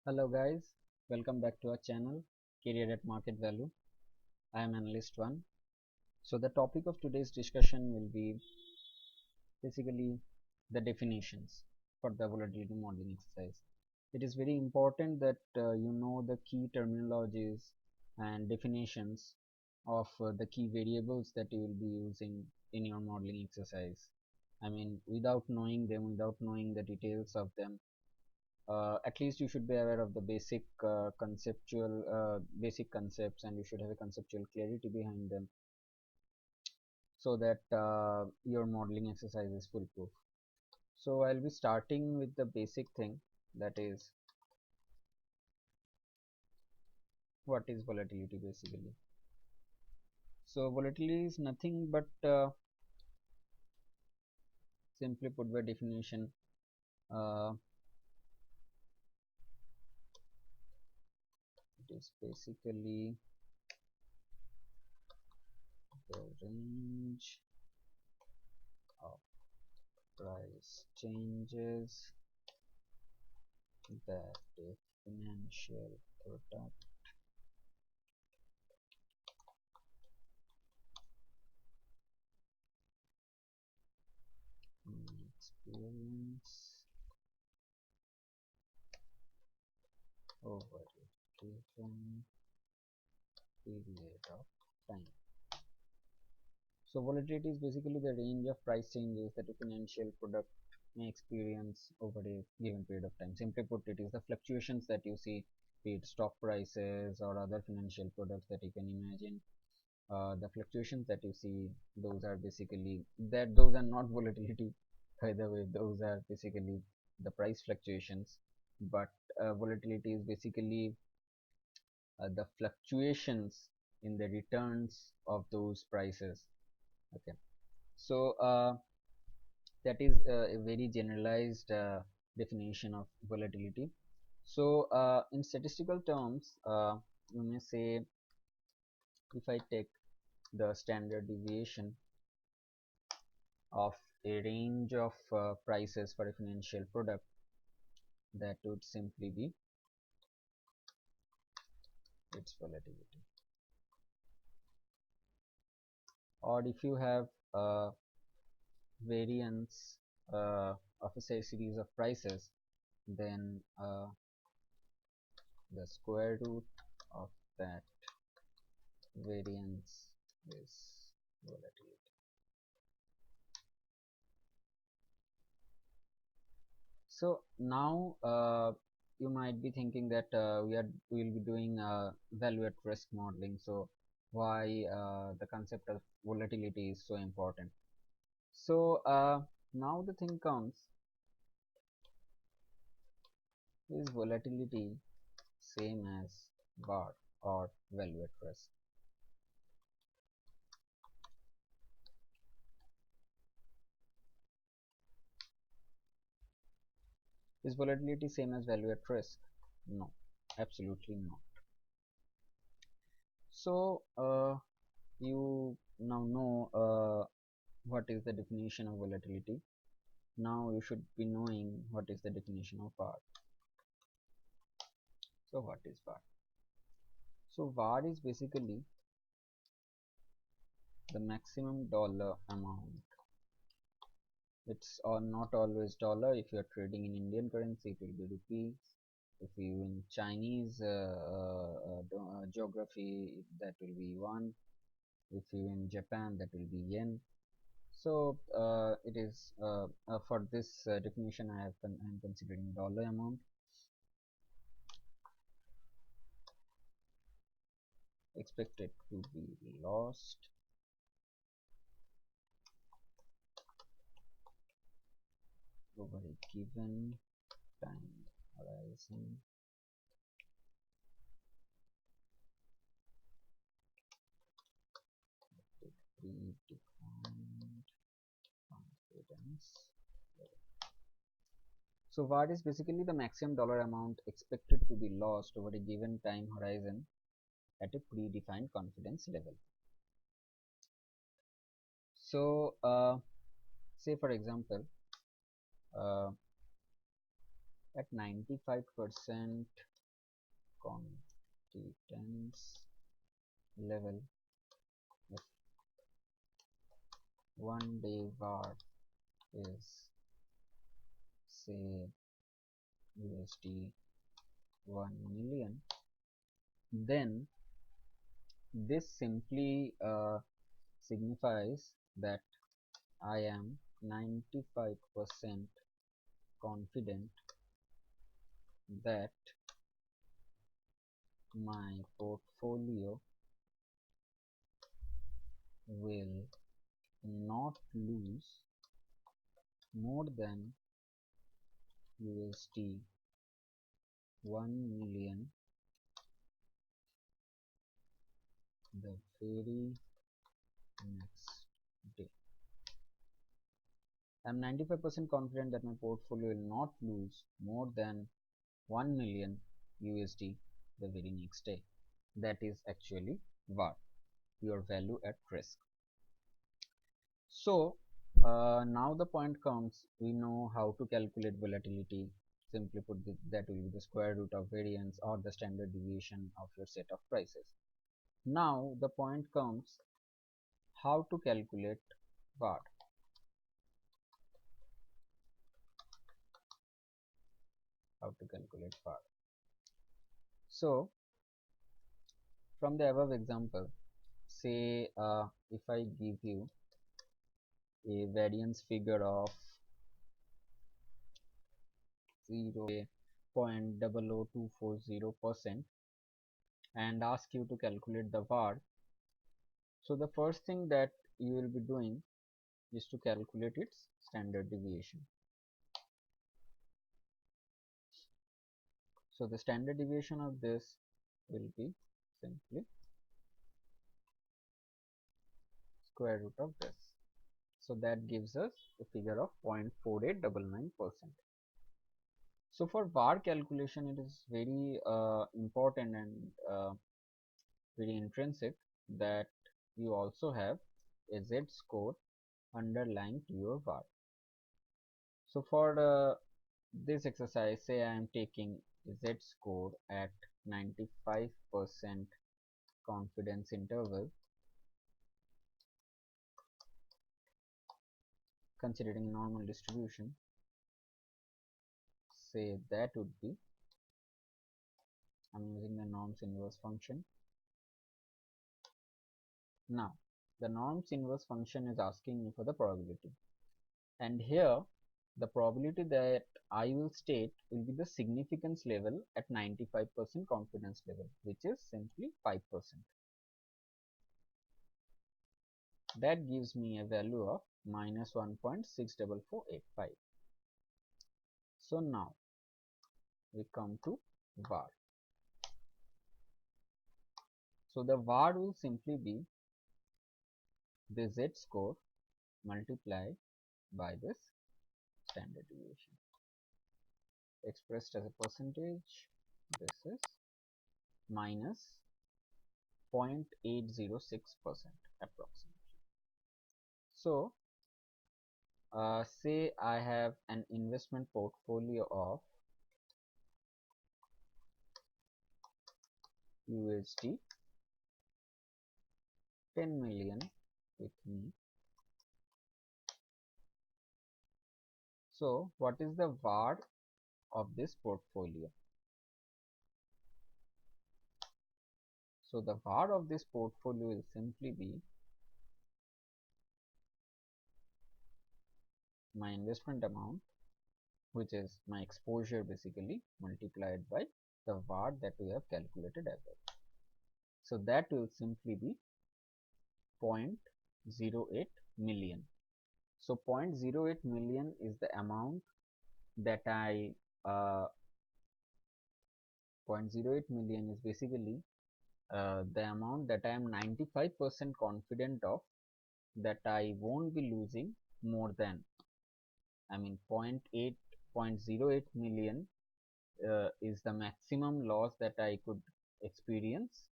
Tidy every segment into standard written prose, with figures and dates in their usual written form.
Hello guys, welcome back to our channel Career at Market Value. I am Analyst 1. So the topic of today's discussion will be basically the definitions for the volatility modeling exercise. It is very important that you know the key terminologies and definitions of the key variables that you will be using in your modeling exercise. I mean, without knowing them, without knowing the details of them, at least you should be aware of the basic basic concepts, and you should have a conceptual clarity behind them so that your modeling exercise is foolproof. So I'll be starting with the basic thing, that is what is volatility basically. So volatility is nothing but simply put by definition, uh, it is basically the range of price changes that a financial product experience over a given period of time. So volatility is basically the range of price changes that a financial product may experience over a given period of time. Simply put, it is the fluctuations that you see, be it stock prices or other financial products that you can imagine. The fluctuations that you see, those are basically those are not volatility. By the way, those are basically the price fluctuations. But volatility is basically the fluctuations in the returns of those prices. Okay, so that is a very generalized definition of volatility. So in statistical terms, you may say, if I take the standard deviation of a range of prices for a financial product, that would simply be its volatility. Or if you have variance of a series of prices, then the square root of that variance is volatility. So now you might be thinking that we will be doing value at risk modeling. So why the concept of volatility is so important? So now the thing comes, is volatility same as VAR or value at risk? Is volatility same as value at risk? No, absolutely not. So you now know what is the definition of volatility. Now you should be knowing what is the definition of VAR. So what is VAR? So VAR is basically the maximum dollar amount. It's not always dollar. If you are trading in Indian currency, it will be rupees. If you in Chinese geography, that will be yuan. If you in Japan, that will be yen. So it is for this definition, I am considering dollar amount expected to be lost over a given time horizon with predefined confidence level. So VAR is basically the maximum dollar amount expected to be lost over a given time horizon at a predefined confidence level. So say for example, at 95% confidence level if one day var is say USD 1 million, then this simply signifies that I am 95% confident that my portfolio will not lose more than USD 1 million the very next day. I am 95% confident that my portfolio will not lose more than 1 million USD the very next day. That is actually VAR, your value at risk. So now the point comes, we know how to calculate volatility. Simply put, that will be the square root of variance or the standard deviation of your set of prices. Now the point comes, how to calculate VAR. How to calculate VAR. So from the above example, say if I give you a variance figure of 0.00240% and ask you to calculate the VAR. So the first thing that you will be doing is to calculate its standard deviation. So the standard deviation of this will be simply square root of this. So that gives us a figure of 0.4899%. So for VAR calculation, it is very important and very intrinsic that you also have a z-score underlying to your VAR. So for this exercise, say I am taking z-score at 95% confidence interval, considering normal distribution. Say that would be, I'm using the norms inverse function. Now the norms inverse function is asking me for the probability, and here the probability that I will state will be the significance level at 95% confidence level, which is simply 5%. That gives me a value of minus 1.64485. So now we come to VAR. So the VAR will simply be the z-score multiplied by this standard deviation, expressed as a percentage. This is minus 0.806% approximately. So say I have an investment portfolio of USD 10 million with me. So what is the VAR of this portfolio? So the VAR of this portfolio will simply be my investment amount, which is my exposure basically, multiplied by the VAR that we have calculated above. So that will simply be 0.08 million. So 0.08 million is the amount that 0.08 million is basically the amount that I am 95% confident of that I won't be losing more than, I mean 0.08 million is the maximum loss that I could experience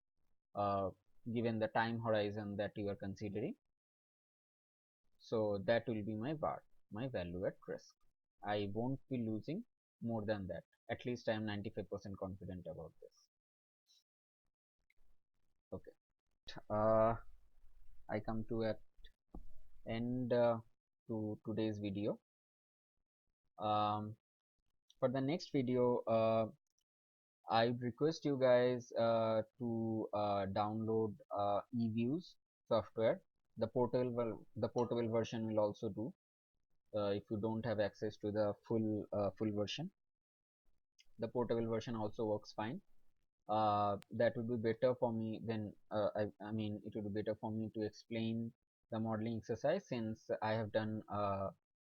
given the time horizon that you are considering. So that will be my VAR, my value at risk. I won't be losing more than that. At least I am 95% confident about this. I come to an end to today's video. For the next video, I would request you guys to download eViews software. The portable version will also do. If you don't have access to the full version, the portable version also works fine. That would be better for me than I mean it would be better for me to explain the modeling exercise, since I have done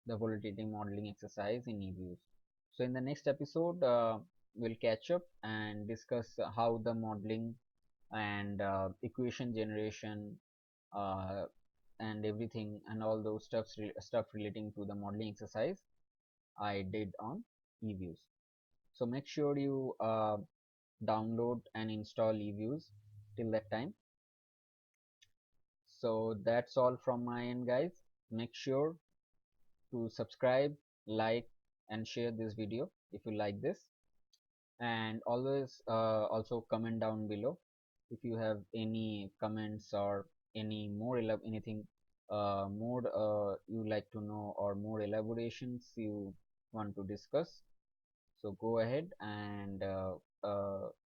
the volatility modeling exercise in eViews. So in the next episode, we'll catch up and discuss how the modeling and equation generation uh, and everything and all those stuff relating to the modeling exercise I did on eViews. So make sure you download and install eViews till that time. So that's all from my end, guys. Make sure to subscribe, like, and share this video if you like this, and always also comment down below if you have any comments or any more anything more you like to know, or more elaborations you want to discuss. So go ahead and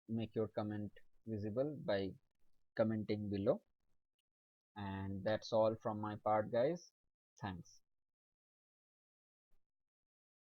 make your comment visible by commenting below. And that's all from my part, guys. Thanks.